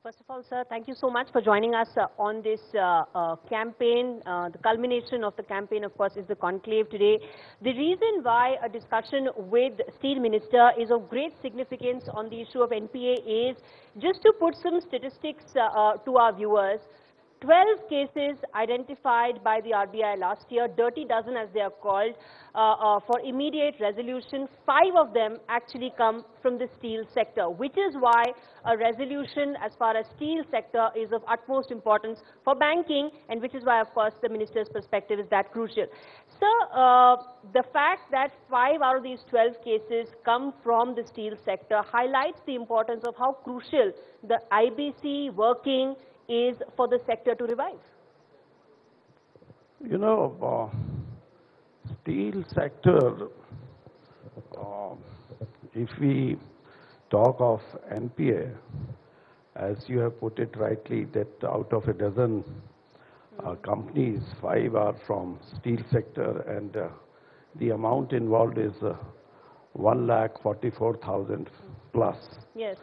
First of all, sir, thank you so much for joining us on this campaign. The culmination of the campaign, of course, is the conclave today. The reason why a discussion with Steel Minister is of great significance on the issue of NPA is just to put some statistics to our viewers. 12 cases identified by the RBI last year, dirty dozen as they are called, for immediate resolution. 5 of them actually come from the steel sector, which is why a resolution as far as steel sector is of utmost importance for banking, and which is why, of course, the minister's perspective is that crucial. Sir, the fact that 5 out of these 12 cases come from the steel sector highlights the importance of how crucial the IBC working is for the sector to revive. You know, steel sector, if we talk of NPA, as you have put it rightly, that out of a dozen companies, 5 are from steel sector, and the amount involved is 1,44,000 plus. Yes.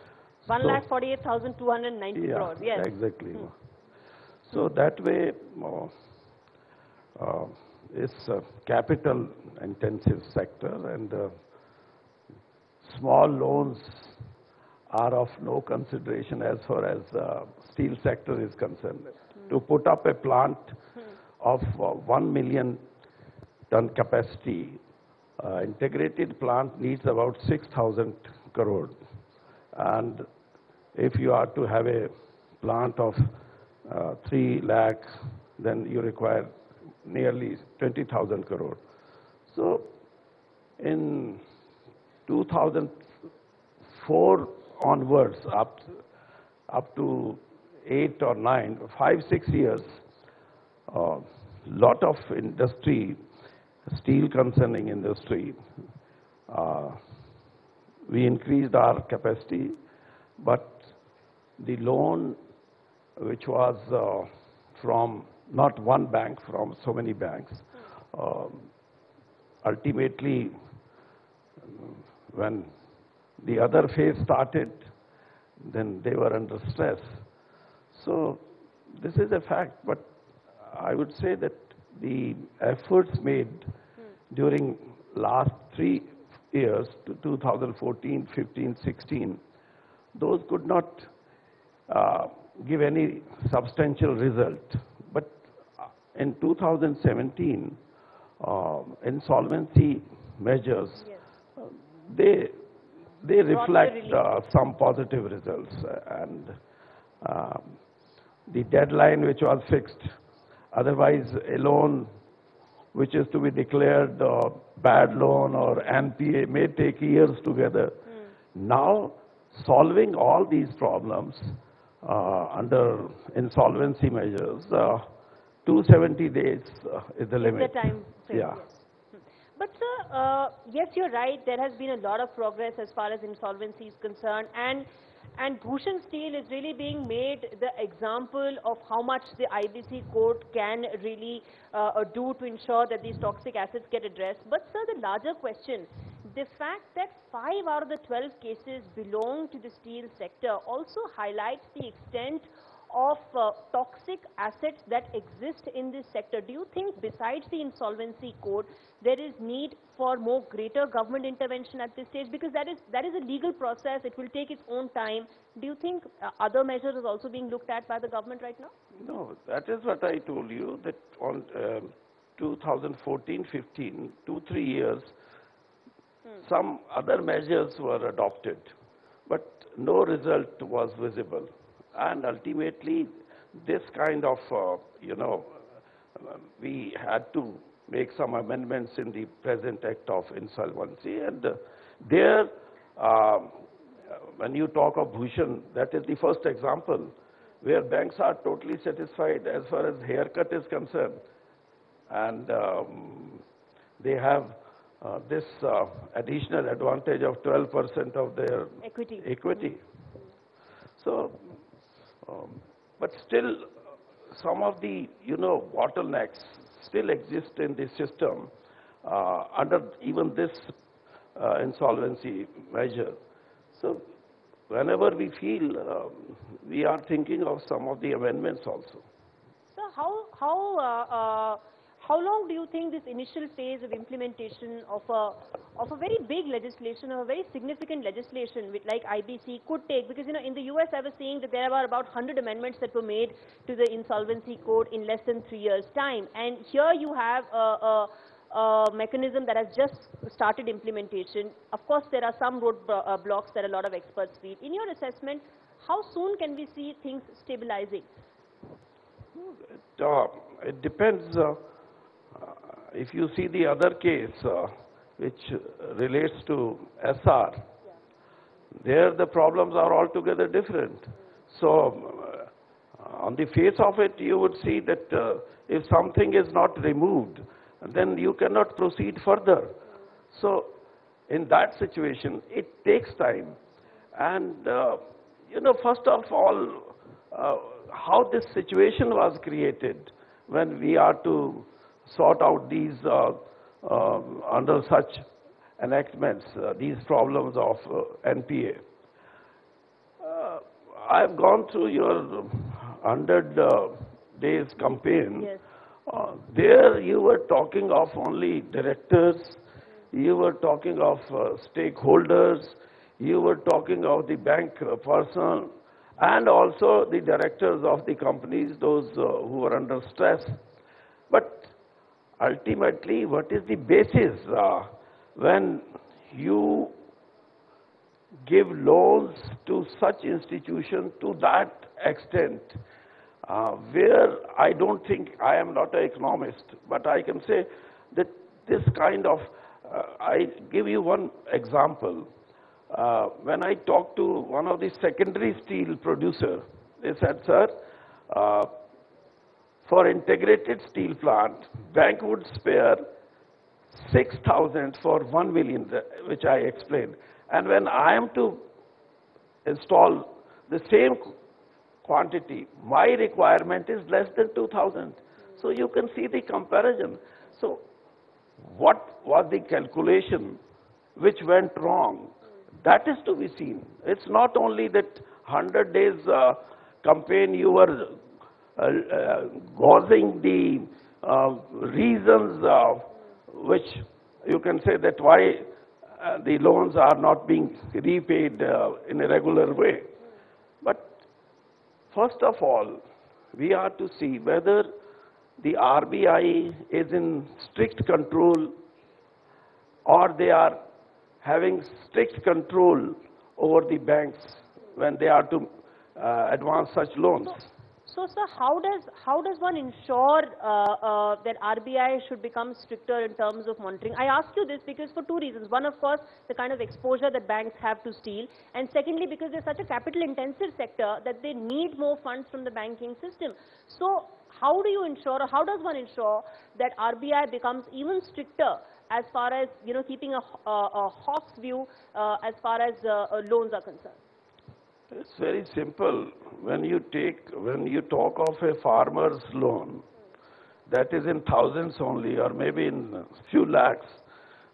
1,48,290 crores. Yes. Exactly. So that way, it's a capital-intensive sector, and small loans are of no consideration as far as steel sector is concerned. To put up a plant of 1 million ton capacity, integrated plant needs about 6,000 crore. And if you are to have a plant of 3 lakh, then you require nearly 20,000 crore. So in 2004 onwards, up to 8 or 9, 5, 6 years, lot of industry, steel concerning industry, we increased our capacity, but the loan, which was from not one bank, from so many banks, ultimately, when the other phase started, then they were under stress. So this is a fact, but I would say that the efforts made during last 3 years, to 2014, 15, 16, those could not give any substantial result. But in 2017, insolvency measures, they reflect some positive results, and the deadline which was fixed, otherwise a loan which is to be declared bad loan or NPA may take years together. Now, solving all these problems under insolvency measures, 270 days is the limit. Is the time frame, yeah. Yes. But sir, yes, you're right. There has been a lot of progress as far as insolvency is concerned, and Bhushan Steel is really being made the example of how much the IBC court can really do to ensure that these toxic assets get addressed. But sir, the larger question, the fact that 5 out of the 12 cases belong to the steel sector also highlights the extent of toxic assets that exist in this sector. Do you think besides the insolvency code, there is need for more greater government intervention at this stage? Because that is a legal process. It will take its own time. Do you think other measures are also being looked at by the government right now? No, that is what I told you, that on 2014, 15, 2-3 years, some other measures were adopted, but no result was visible. And ultimately, this kind of, we had to make some amendments in the present act of insolvency. And there, when you talk of Bhushan, that is the first example where banks are totally satisfied as far as haircut is concerned. And they have this additional advantage of 12% of their equity. So, but still, some of the, bottlenecks still exist in the system under even this insolvency measure. So whenever we feel, we are thinking of some of the amendments also. So how long do you think this initial phase of implementation of a very big legislation, of a very significant legislation with like IBC could take? Because in the US I was seeing that there were about 100 amendments that were made to the insolvency code in less than 3 years' time, and here you have a mechanism that has just started implementation. Of course, there are some road blocks that a lot of experts feel. In your assessment, how soon can we see things stabilizing? It depends. If you see the other case, which relates to SR, there the problems are altogether different. So, on the face of it, you would see that if something is not removed, then you cannot proceed further. So, in that situation, it takes time. And, first of all, how this situation was created when we are to sort out these, under such enactments, these problems of NPA. I've gone through your 100 days campaign. Yes. There you were talking of only directors, you were talking of stakeholders, you were talking of the bank person, and also the directors of the companies, those who were under stress. But ultimately, what is the basis when you give loans to such institutions to that extent, where I don't think, I am not an economist, but I can say that this kind of, I give you one example. When I talked to one of the secondary steel producer, they said, sir, for integrated steel plant, bank would spare 6,000 for 1 million, which I explained. And when I am to install the same quantity, my requirement is less than 2,000. So you can see the comparison. So what was the calculation which went wrong? That is to be seen. It's not only that 100 days campaign you were causing the reasons which you can say that why the loans are not being repaid in a regular way. But first of all, we are to see whether the RBI is in strict control or they are having strict control over the banks when they are to advance such loans. So, sir, how does one ensure that RBI should become stricter in terms of monitoring? I ask you this because for two reasons. One, of course, the kind of exposure that banks have to steel, and secondly, because they're such a capital-intensive sector that they need more funds from the banking system. So, how do you ensure, or how does one ensure that RBI becomes even stricter as far as keeping a hawk's view as far as loans are concerned? It's very simple. When you talk of a farmer's loan, that is in thousands only, or maybe in few lakhs,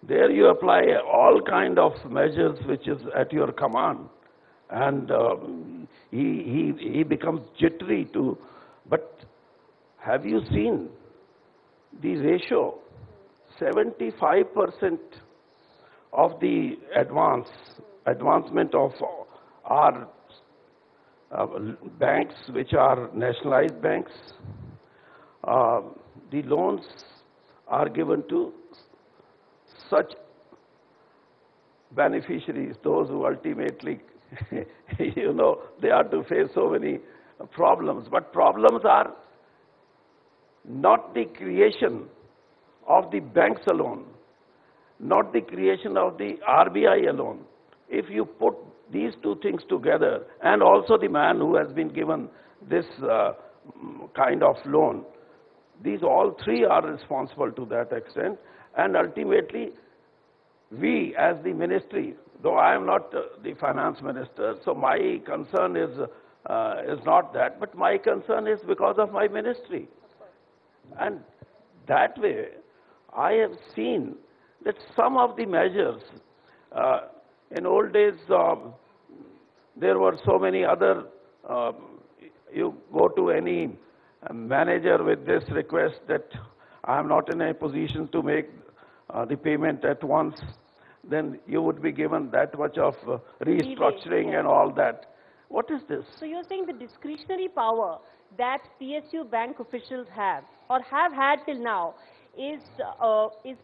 there you apply all kind of measures which is at your command, and he becomes jittery to. But have you seen the ratio? 75% of the advancement of our banks, which are nationalized banks, the loans are given to such beneficiaries, those who ultimately, they are to face so many problems. But problems are not the creation of the banks alone, not the creation of the RBI alone. If you put these two things together, and also the man who has been given this kind of loan, these all three are responsible to that extent. And ultimately, we as the ministry, though I am not the finance minister, so my concern is not that, but my concern is because of my ministry. And that way, I have seen that some of the measures, in old days, There were so many other, uh, you go to any manager with this request that I am not in a position to make the payment at once, then you would be given that much of restructuring and all that. What is this? So you're saying the discretionary power that PSU bank officials have or have had till now is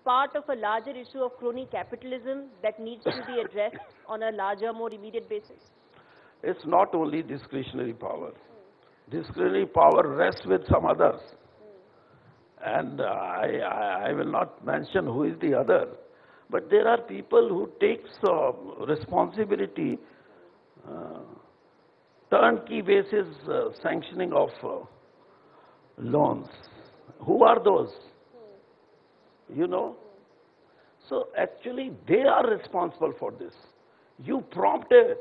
part of a larger issue of crony capitalism that needs to be addressed on a larger, more immediate basis? It's not only discretionary power. Discretionary power rests with some others. And I will not mention who is the other. But there are people who takes responsibility, turnkey basis sanctioning of loans. Who are those? You know? So actually they are responsible for this. You prompt an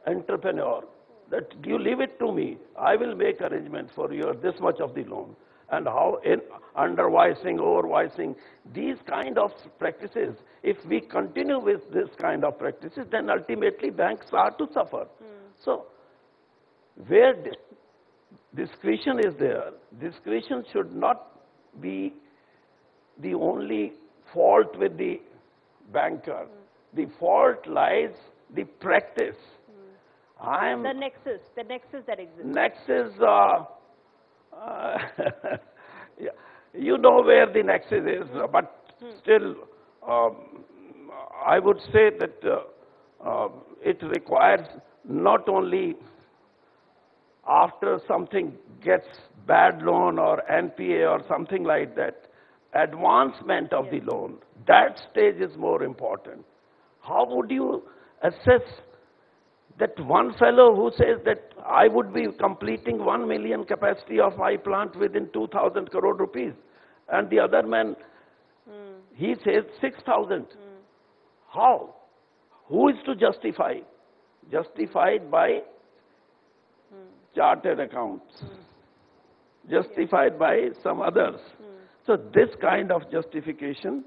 entrepreneur that you leave it to me, I will make arrangements for you this much of the loan. And how in undervising, overvising, these kind of practices, if we continue with this kind of practices, then ultimately banks are to suffer. So where discretion is there, discretion should not be the only fault with the banker. The fault lies the practice. The nexus that exists. Nexus, you know where the nexus is, but still, I would say that it requires not only after something gets bad loan or NPA or something like that, advancement of the loan, that stage is more important. How would you assess that one fellow who says that I would be completing 1 million capacity of my plant within 2,000 crore rupees, and the other man, he says 6,000. How? Who is to justify? Justified by chartered accounts, justified by some others. So this kind of justification,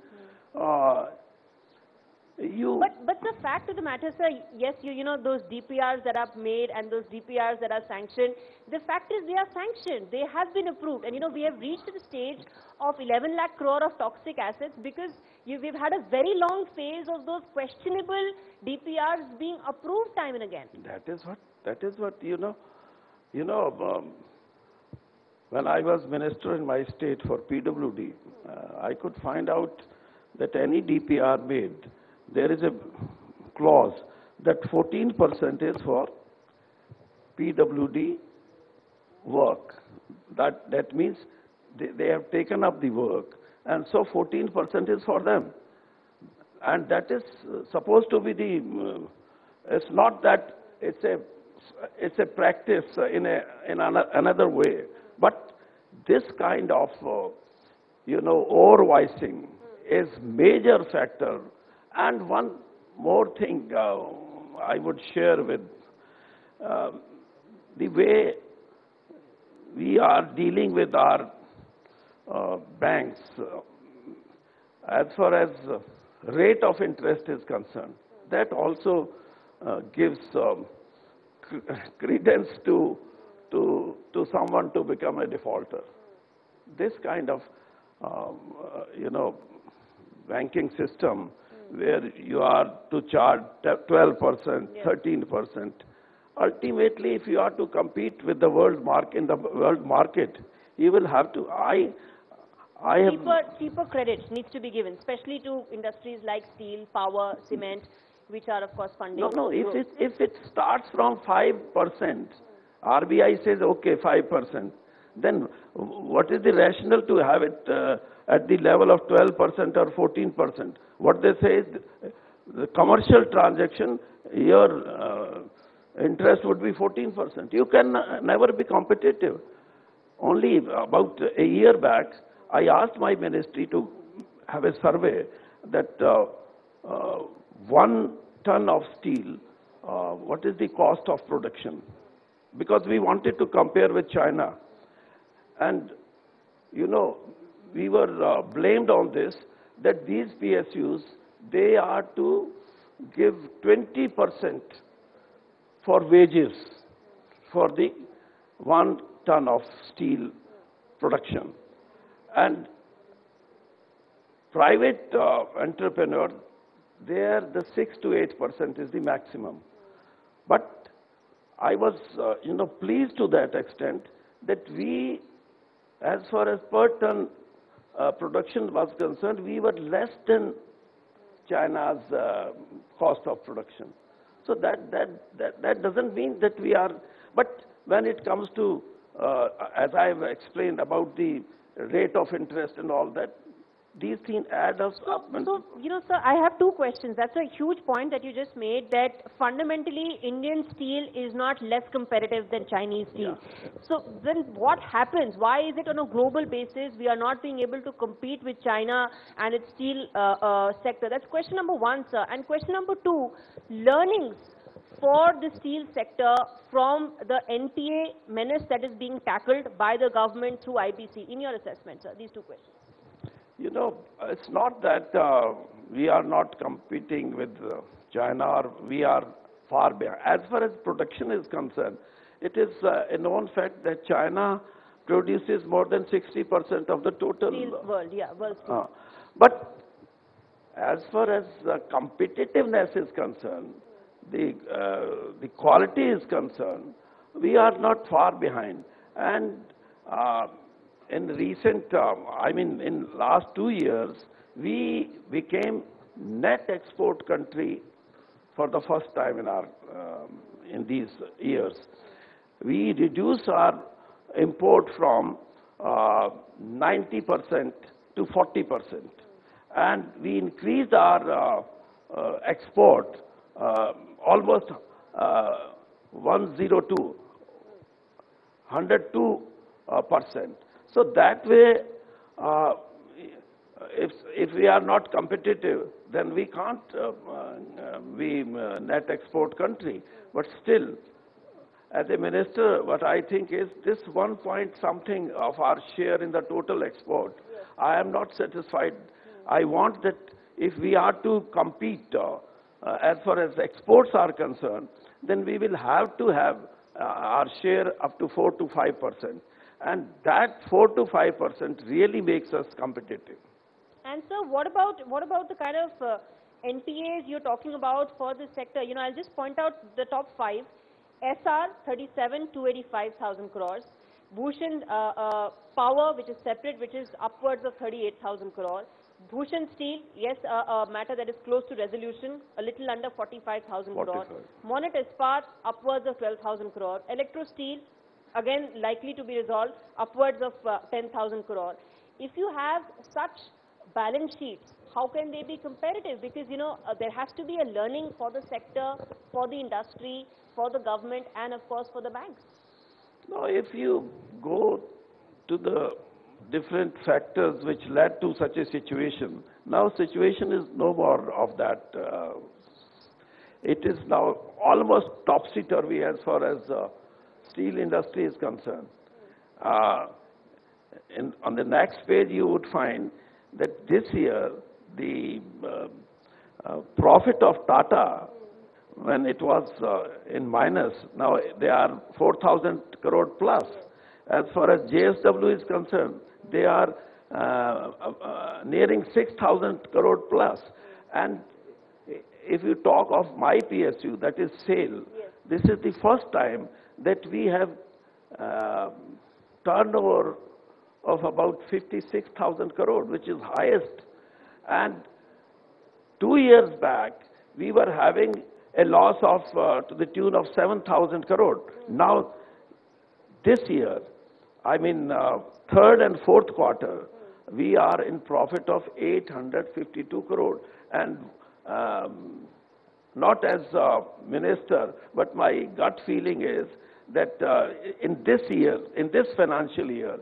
But the fact of the matter, sir, yes, you know, those DPRs that are made and those DPRs that are sanctioned, the fact is they are sanctioned. They have been approved. And, you know, we have reached the stage of 11 lakh crore of toxic assets because we've had a very long phase of those questionable DPRs being approved time and again. That is what, when I was minister in my state for PWD, I could find out that any DPR made, there is a clause that 14% is for PWD work. That means they have taken up the work, and so 14% is for them. And that is supposed to be the, it's not that it's a practice in another way, but this kind of, overvising is major factor. And one more thing I would share with the way we are dealing with our banks as far as rate of interest is concerned. That also gives credence to someone to become a defaulter. This kind of, banking system where you are to charge 12%, 13%. Ultimately, if you are to compete with the world market, in the world market, you will have to, Cheaper credit needs to be given, especially to industries like steel, power, cement, which are, of course, funding. No, if it starts from 5%, RBI says, okay, 5%, then what is the rationale to have it at the level of 12% or 14%? What they say is the commercial transaction, your interest would be 14%. You can never be competitive. Only about a year back, I asked my ministry to have a survey that 1 ton of steel, what is the cost of production? Because we wanted to compare with China. And, we were blamed on this, that these PSUs, they are to give 20% for wages for the 1 ton of steel production. And private entrepreneur, there the 6 to 8% is the maximum. But I was, pleased to that extent that we, as far as per ton production was concerned, we were less than China's cost of production. So that doesn't mean that we are, but when it comes to, as I have explained about the rate of interest and all that, these things add up. So, sir, I have two questions. That's a huge point that you just made, that fundamentally Indian steel is not less competitive than Chinese steel. Yeah. So then what happens? Why is it on a global basis we are not being able to compete with China and its steel sector? That's question number one, sir. And question number two, learnings for the steel sector from the NPA menace that is being tackled by the government through IBC. In your assessment, sir, these two questions. It's not that we are not competing with China or we are far behind. As far as production is concerned, it is a known fact that China produces more than 60% of the total world steel. But as far as competitiveness is concerned, the quality is concerned, we are not far behind. And in recent, in last 2 years, we became net export country for the first time in our in these years. We reduced our import from 90% to 40%, and we increased our export almost 102%. So that way, if we are not competitive, then we can't be net export country. But still, as a minister, what I think is this 1 point something of our share in the total export, yes, I am not satisfied. I want that if we are to compete as far as exports are concerned, then we will have to have our share up to 4 to 5%. And that 4 to 5% really makes us competitive. And sir, what about the kind of NPAs you're talking about for this sector? I'll just point out the top 5. SR 285,000 crores. Bhushan Power, which is separate, which is upwards of 38,000 crores. Bhushan Steel, yes, a matter that is close to resolution, a little under 45,000 crores. Monnet Ispat, upwards of 12,000 crores. Electro Steel, again likely to be resolved, upwards of 10,000 crore. If you have such balance sheets, how can they be competitive? Because there has to be a learning for the sector, for the industry, for the government, and of course for the banks. No, if you go to the different factors which led to such a situation, now situation is no more of that. It is now almost topsy-turvy as far as steel industry is concerned. On the next page, you would find that this year, the profit of Tata, when it was in minus, now they are 4,000 crore plus. As far as JSW is concerned, they are nearing 6,000 crore plus. And if you talk of my PSU, that is SAIL, yes, this is the first time that we have turnover of about 56,000 crore, which is highest. And 2 years back, we were having a loss of to the tune of 7,000 crore. Now, this year, third and fourth quarter, we are in profit of 852 crore. And not as a minister, but my gut feeling is that in this year, in this financial year,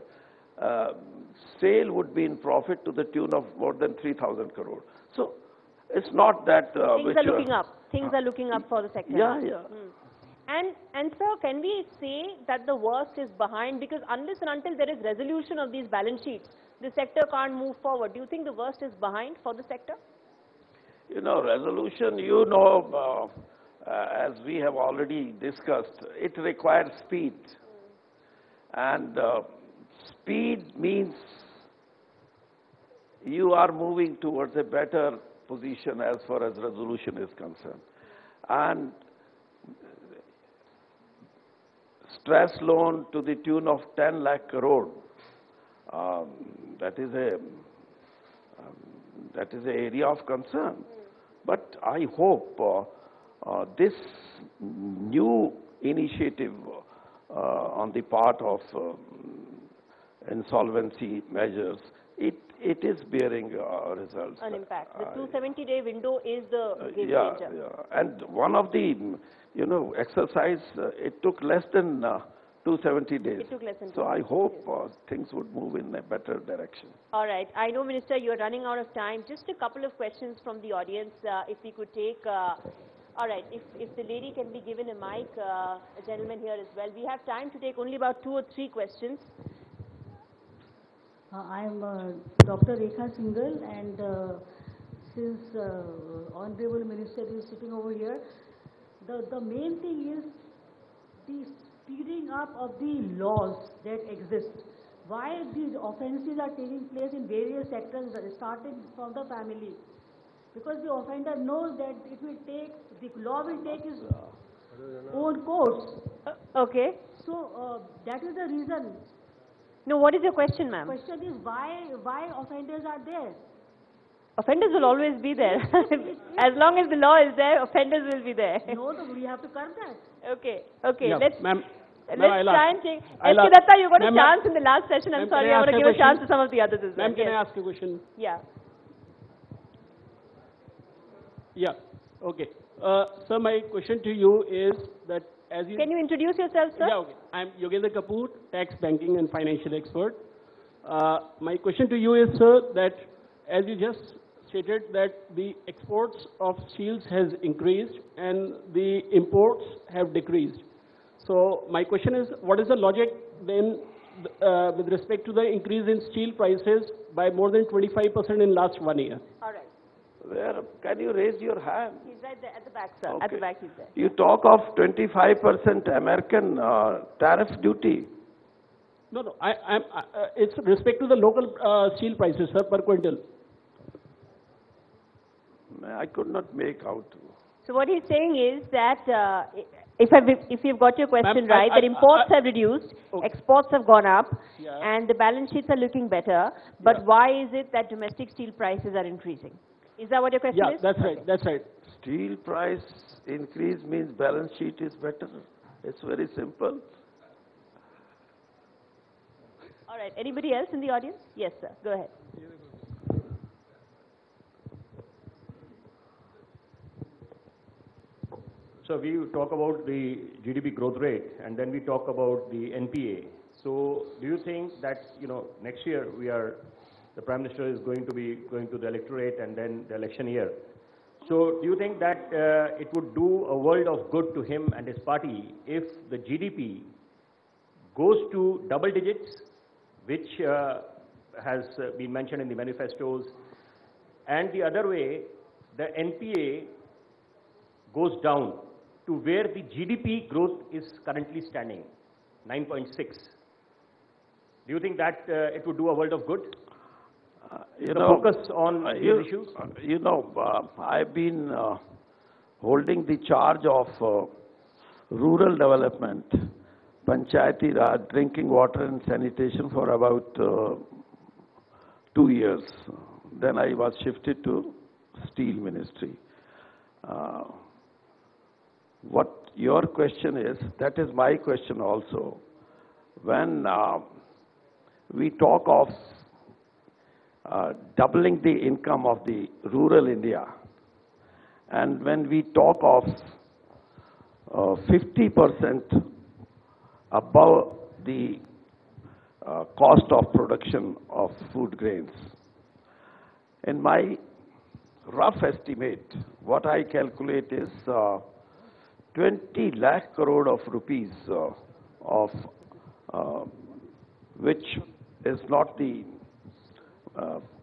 SAIL would be in profit to the tune of more than 3,000 crore. So it's not that things are looking up. Things are looking up for the sector. Yeah, yeah. And sir, can we say that the worst is behind? Because unless and until there is resolution of these balance sheets, the sector can't move forward. Do you think the worst is behind for the sector? Resolution, as we have already discussed, it requires speed. And speed means you are moving towards a better position as far as resolution is concerned. And stress loan to the tune of 10 lakh crore, that is an area of concern. But I hope this new initiative on the part of insolvency measures, it is bearing results. An impact. The 270-day window is the game Yeah, changer. yeah. And one of the, exercise, it took less than 270 days. It took less than So I 270 hope things would move in a better direction. All right. I know, Minister, you are running out of time. Just a couple of questions from the audience, if we could take. All right. If the lady can be given a mic, a gentleman here as well. We have time to take only about 2 or 3 questions. I am Dr. Rekha Singhal, and since Honorable Minister is sitting over here, the main thing is the speeding up of the laws that exist. Why these offences are taking place in various sectors, starting from the family? Because the offender knows that the law will take his own course. Okay. So that is the reason. No, what is your question, ma'am? Question is why offenders are there? Offenders will always be there. As long as the law is there, offenders will be there. No, we have to curb that. Okay, Yeah, let's ma'am, try and take. I'll S.K. ask- Datta, you got a Ma'am, chance in the last session. I'm ma'am, sorry, can I I want to ask give a a chance question? to some of the others as well. Ma'am, can Yes. I ask a question? Yeah. Yeah, okay. Sir, my question to you is that as you... Can you introduce yourself, sir? Yeah, okay. I'm Yogendra Kapoor, tax, banking and financial expert. My question to you is, sir, that as you just stated that the exports of steels has increased and the imports have decreased. So my question is, what is the logic then with respect to the increase in steel prices by more than 25% in last 1 year? All right. Where, can you raise your hand? He's right there at the back, sir. Okay. At the back, he's there. You talk of 25% American tariff duty. No, it's respect to the local steel prices, sir, per quintal. I could not make out. So what he's saying is that if you've got your question Ma'am, right, that imports have reduced, Okay. exports have gone up, Yeah. and the balance sheets are looking better. But Yeah. why is it that domestic steel prices are increasing? Is that what your question Yeah, is? that's right, that's right. Steel price increase means balance sheet is better. It's very simple. All right. Anybody else in the audience? Yes, sir. Go ahead. So we talk about the GDP growth rate, and then we talk about the NPA. So do you think that, next year the Prime Minister is going to be going to the electorate and then the election year. So do you think that it would do a world of good to him and his party if the GDP goes to double digits, which has been mentioned in the manifestos, and the other way, the NPA goes down to where the GDP growth is currently standing, 9.6. Do you think that it would do a world of good? Focus on these issues? I've been holding the charge of rural development, Panchayati Raj, drinking water and sanitation for about 2 years. Then I was shifted to Steel Ministry. What your question is, that is my question also. When we talk of doubling the income of the rural India, and when we talk of 50% above the cost of production of food grains, in my rough estimate, what I calculate is 20 lakh crore of rupees of which is not the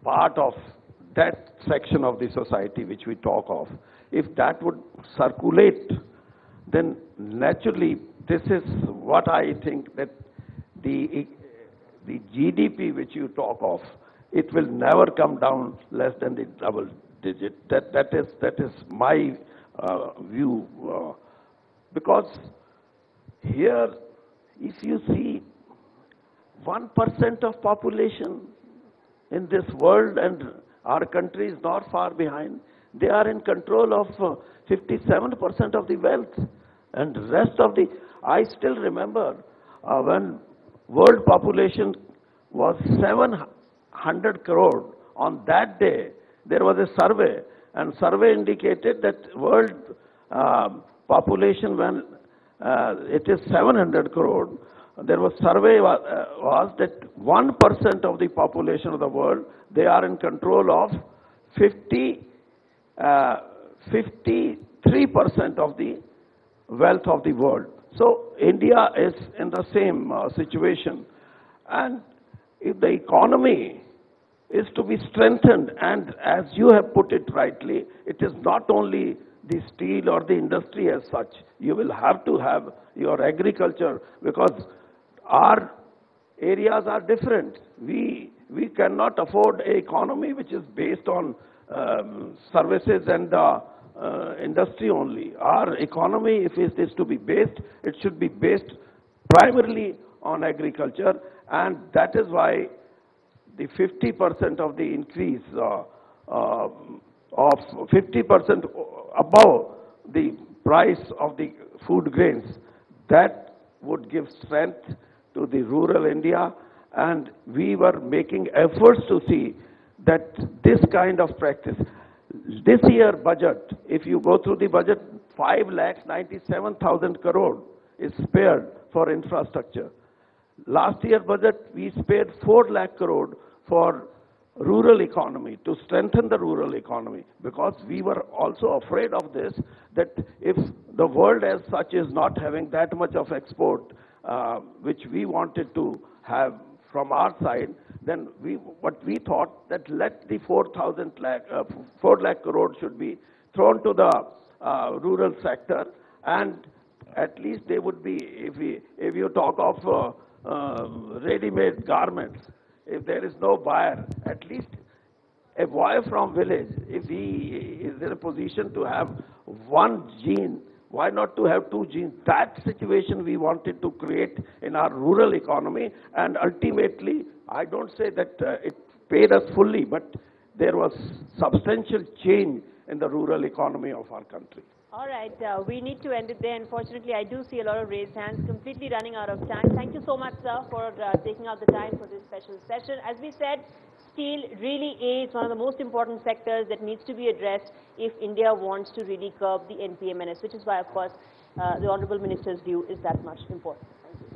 part of that section of the society which we talk of. If that would circulate then naturally this is what I think, that the GDP which you talk of, it will never come down less than the double digit. That is my view. Because here, if you see 1% of population in this world, and our country is not far behind, they are in control of 57% of the wealth. And the rest of the, I still remember when world population was 700 crore, on that day there was a survey, and survey indicated that world population, when it is 700 crore, there was survey was that 1% of the population of the world, they are in control of 53% of the wealth of the world. So India is in the same situation. And if the economy is to be strengthened, and as you have put it rightly, it is not only the steel or the industry as such. You will have to have your agriculture, because our areas are different. We cannot afford an economy which is based on services and industry only. Our economy, if it is to be based, it should be based primarily on agriculture, and that is why the 50% of the increase of 50% above the price of the food grains, that would give strength to the rural India. And we were making efforts to see that this kind of practice. This year budget, if you go through the budget, 5,97,000 crore is spared for infrastructure. Last year budget, we spared 4 lakh crore for rural economy, to strengthen the rural economy, because we were also afraid of this, that if the world as such is not having that much of export, which we wanted to have from our side, then what we thought, that let the 4 lakh crore should be thrown to the rural sector, and at least they would be, if you talk of ready-made garments, if there is no buyer, at least a boy from village, if he is in a position to have 1 jean, why not to have 2 jeans? That situation we wanted to create in our rural economy, and ultimately, I don't say that it paid us fully, but there was substantial change in the rural economy of our country. All right, we need to end it there. Unfortunately, I do see a lot of raised hands, completely running out of time. Thank you so much, sir, for taking out the time for this special session. As we said, steel really is one of the most important sectors that needs to be addressed if India wants to really curb the NPA menace, which is why, of course, the Honorable Minister's view is that much important. Thank you.